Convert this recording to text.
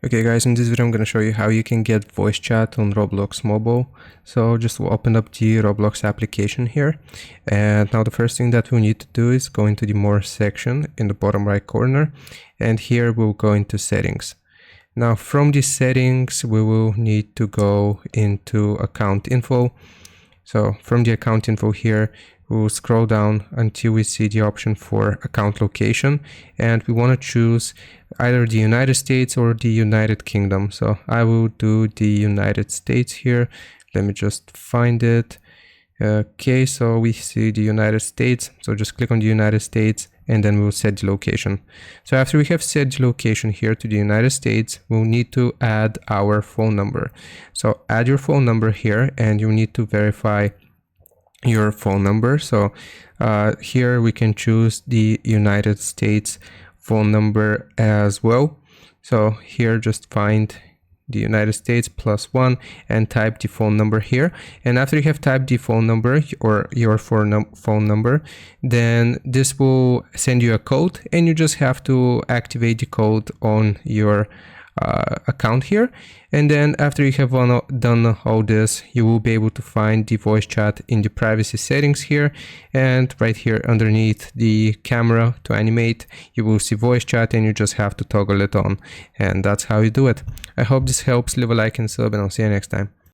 Okay guys, in this video I'm going to show you how you can get voice chat on Roblox mobile. So just open up the Roblox application here, and now the first thing that we need to do is go into the more section in the bottom right corner, and here we'll go into settings. Now from the settings we will need to go into account info. So from the account info here, we'll scroll down until we see the option for account location, and we want to choose either the United States or the United Kingdom. So I will do the United States here. Let me just find it. Okay, so we see the United States. So just click on the United States and then we'll set the location. So after we have set the location here to the United States, we'll need to add our phone number. So add your phone number here and you need to verify your phone number. So here we can choose the United States phone number as well. So here just find the United States +1 and type the phone number here. And after you have typed the phone number or your phone number, then this will send you a code, and you just have to activate the code on your account here. And then after you have done all this, you will be able to find the voice chat in the privacy settings here, and right here underneath the camera to animate you will see voice chat, and you just have to toggle it on, and that's how you do it. I hope this helps. Leave a like and sub, and I'll see you next time.